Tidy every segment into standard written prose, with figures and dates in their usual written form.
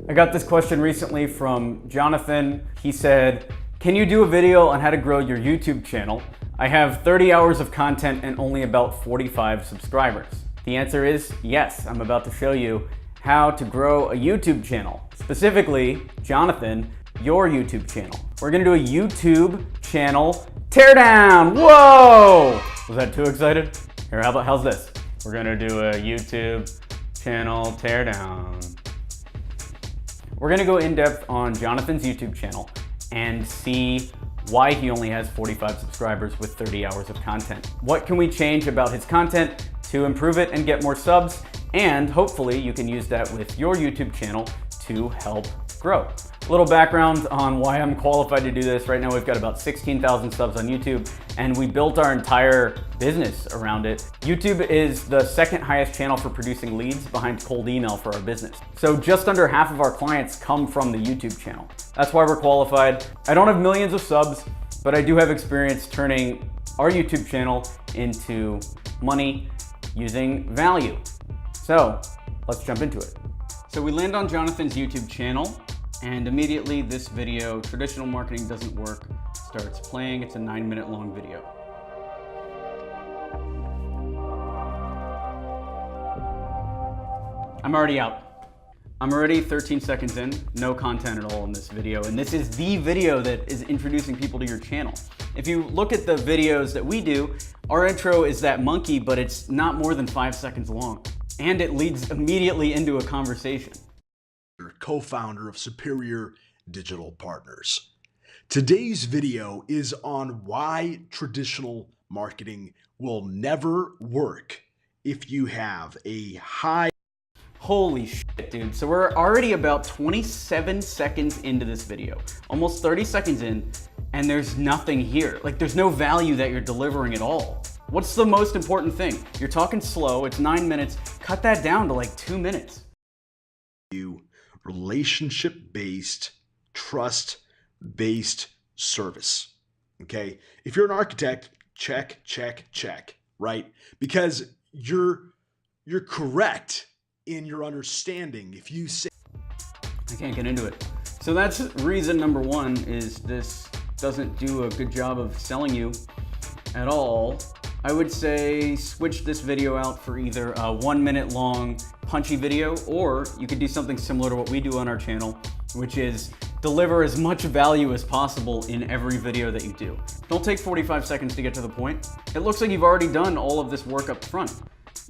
I got this question recently from Jonathan. He said, can you do a video on how to grow your YouTube channel? I have 30 hours of content and only about 45 subscribers. The answer is yes. I'm about to show you how to grow a YouTube channel. Specifically, Jonathan, your YouTube channel. We're gonna do a YouTube channel teardown. Whoa! Was that too excited? Here, how's this? We're gonna do a YouTube channel teardown. We're gonna go in depth on Jonathan's YouTube channel and see why he only has 45 subscribers with 30 hours of content. What can we change about his content to improve it and get more subs? And hopefully you can use that with your YouTube channel to help grow. A little background on why I'm qualified to do this. Right now we've got about 16,000 subs on YouTube and we built our entire business around it. YouTube is the second highest channel for producing leads behind cold email for our business. So just under half of our clients come from the YouTube channel. That's why we're qualified. I don't have millions of subs, but I do have experience turning our YouTube channel into money using value. So let's jump into it. So we land on Jonathan's YouTube channel and immediately this video, traditional marketing doesn't work, starts playing. It's a 9-minute long video. I'm already out. I'm already 13 seconds in, no content at all in this video. And this is the video that is introducing people to your channel. If you look at the videos that we do, our intro is that monkey, but it's not more than 5 seconds long. And it leads immediately into a conversation. Co-founder of Superior Digital Partners. Today's video is on why traditional marketing will never work if you have a high... Holy shit, dude. So we're already about 27 seconds into this video, almost 30 seconds in, and there's nothing here. Like there's no value that you're delivering at all. What's the most important thing? You're talking slow, it's 9 minutes, cut that down to like 2 minutes. Relationship-based, trust-based service, okay? If you're an architect, check, check, check, right? Because you're correct in your understanding if you say... I can't get into it. So that's reason number one, is this doesn't do a good job of selling you at all. I would say switch this video out for either a 1 minute long punchy video, or you could do something similar to what we do on our channel, which is deliver as much value as possible in every video that you do. Don't take 45 seconds to get to the point. It looks like you've already done all of this work up front.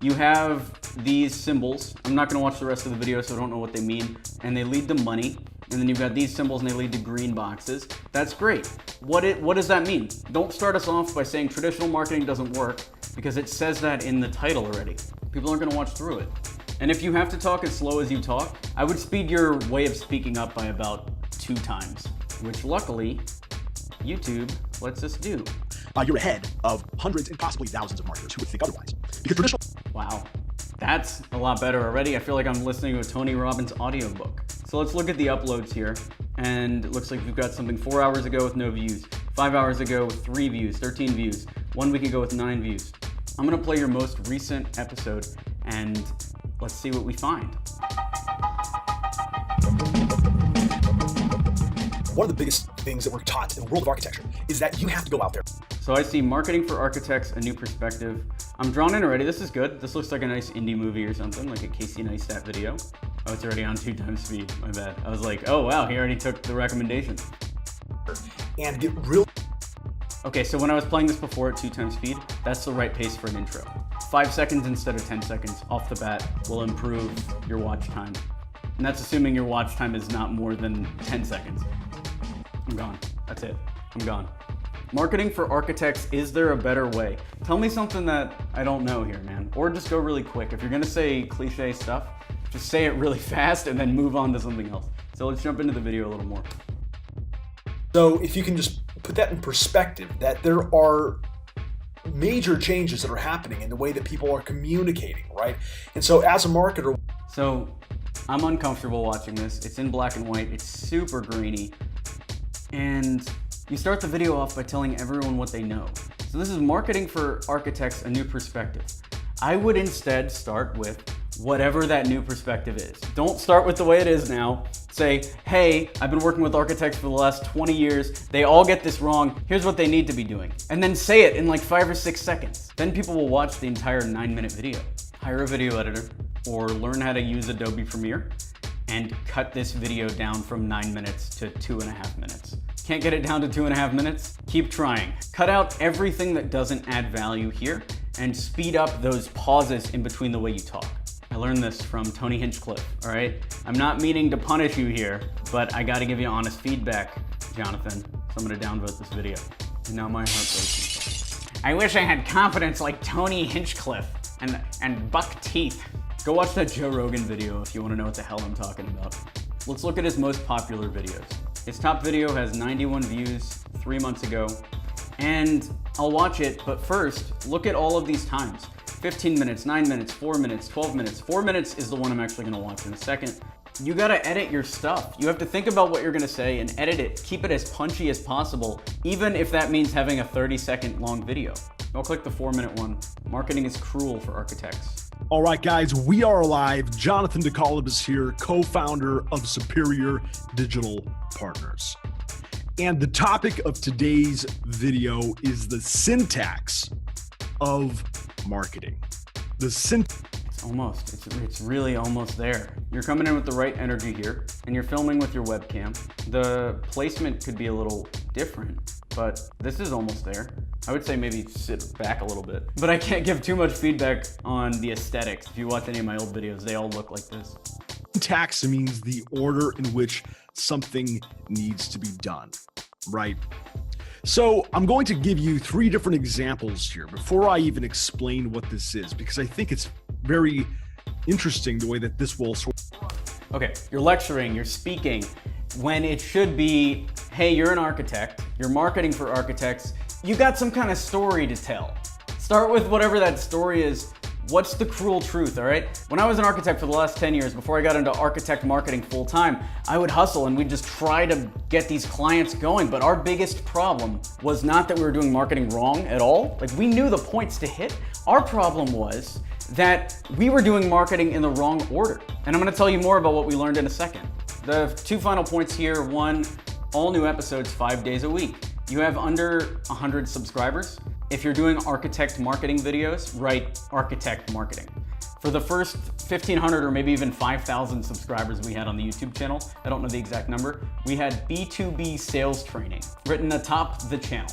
You have these symbols. I'm not gonna watch the rest of the video, so I don't know what they mean. And they lead to money. And then you've got these symbols and they lead to green boxes. That's great. What does that mean? Don't start us off by saying traditional marketing doesn't work, because it says that in the title already. People aren't gonna watch through it. And if you have to talk as slow as you talk, I would speed your way of speaking up by about 2 times, which luckily YouTube lets us do. You're ahead of hundreds and possibly thousands of marketers who would think otherwise. Because traditional... Wow, that's a lot better already. I feel like I'm listening to a Tony Robbins audiobook. So let's look at the uploads here. And it looks like we've got something 4 hours ago with no views, 5 hours ago with 3 views, 13 views, 1 week ago with 9 views. I'm gonna play your most recent episode and let's see what we find. One of the biggest things that we're taught in the world of architecture is that you have to go out there. So I see marketing for architects, a new perspective. I'm drawn in already. This is good. This looks like a nice indie movie or something, like a Casey Neistat video. Oh, it's already on 2 times speed. My bad. I was like, oh wow, he already took the recommendation. And get real. Okay, so when I was playing this before at 2 times speed, that's the right pace for an intro. 5 seconds instead of 10 seconds off the bat will improve your watch time. And that's assuming your watch time is not more than 10 seconds. I'm gone. That's it. I'm gone. Marketing for architects, is there a better way? Tell me something that I don't know here, man. Or just go really quick. If you're gonna say cliche stuff, just say it really fast and then move on to something else. So let's jump into the video a little more. So if you can just put that in perspective, that there are major changes that are happening in the way that people are communicating, right? And so as a marketer... So I'm uncomfortable watching this. It's in black and white. It's super grainy. And you start the video off by telling everyone what they know. So this is marketing for architects, a new perspective. I would instead start with whatever that new perspective is. Don't start with the way it is now. Say, hey, I've been working with architects for the last 20 years. They all get this wrong. Here's what they need to be doing. And then say it in like 5 or 6 seconds. Then people will watch the entire 9-minute video. Hire a video editor or learn how to use Adobe Premiere and cut this video down from 9 minutes to 2.5 minutes. Can't get it down to 2.5 minutes? Keep trying. Cut out everything that doesn't add value here and speed up those pauses in between the way you talk. I learned this from Tony Hinchcliffe, all right? I'm not meaning to punish you here, but I gotta give you honest feedback, Jonathan. So I'm gonna downvote this video. And now my heart breaks. I wish I had confidence like Tony Hinchcliffe and buck teeth. Go watch that Joe Rogan video if you wanna know what the hell I'm talking about. Let's look at his most popular videos. His top video has 91 views 3 months ago, and I'll watch it, but first, look at all of these times. 15 minutes, 9 minutes, 4 minutes, 12 minutes. 4 minutes is the one I'm actually gonna watch in a second. You gotta edit your stuff. You have to think about what you're gonna say and edit it. Keep it as punchy as possible, even if that means having a 30-second long video. I'll click the 4-minute one. Marketing is cruel for architects. All right, guys, we are live. Jonathan DeColib is here, co-founder of Superior Digital Partners. And the topic of today's video is the syntax of marketing. It's really almost there. You're coming in with the right energy here, and you're filming with your webcam. The placement could be a little different, but this is almost there. I would say maybe sit back a little bit, but I can't give too much feedback on the aesthetics. If you watch any of my old videos, they all look like this. Syntax means the order in which something needs to be done, right? So I'm going to give you 3 different examples here before I even explain what this is, because I think it's very interesting the way that this will sort. Okay, you're lecturing, you're speaking, when it should be, hey, you're an architect, you're marketing for architects, you got some kind of story to tell. Start with whatever that story is. What's the cruel truth, all right? When I was an architect for the last 10 years, before I got into architect marketing full time, I would hustle and we'd just try to get these clients going. But our biggest problem was not that we were doing marketing wrong at all. Like, we knew the points to hit. Our problem was that we were doing marketing in the wrong order. And I'm gonna tell you more about what we learned in a second. The 2 final points here. 1, all new episodes 5 days a week. You have under 100 subscribers. If you're doing architect marketing videos, write architect marketing. For the first 1,500 or maybe even 5,000 subscribers we had on the YouTube channel, I don't know the exact number, we had B2B sales training written atop the channel.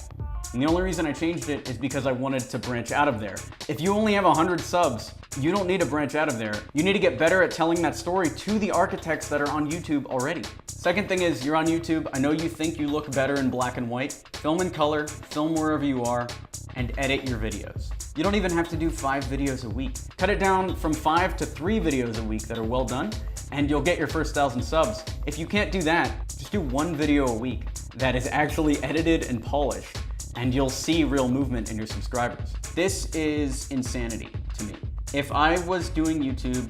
And the only reason I changed it is because I wanted to branch out of there. If you only have 100 subs, you don't need to branch out of there. You need to get better at telling that story to the architects that are on YouTube already. Second thing is, you're on YouTube. I know you think you look better in black and white. Film in color, film wherever you are, and edit your videos. You don't even have to do 5 videos a week. Cut it down from 5 to 3 videos a week that are well done, and you'll get your first 1,000 subs. If you can't do that, just do 1 video a week that is actually edited and polished, and you'll see real movement in your subscribers. This is insanity to me. If I was doing YouTube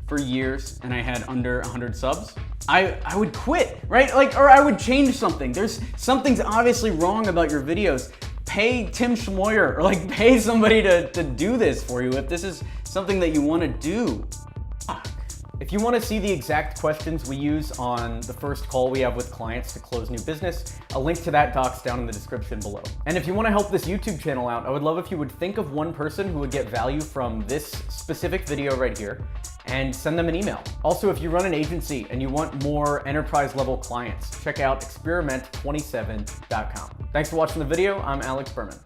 for years and I had under 100 subs, I would quit, right? Or I would change something. Something's obviously wrong about your videos. Pay Tim Schmoyer, or pay somebody to do this for you if this is something that you want to do. If you want to see the exact questions we use on the first call we have with clients to close new business, a link to that doc's down in the description below. And if you want to help this YouTube channel out, I would love if you would think of one person who would get value from this specific video right here and send them an email. Also, if you run an agency and you want more enterprise level clients, check out experiment27.com. Thanks for watching the video. I'm Alex Berman.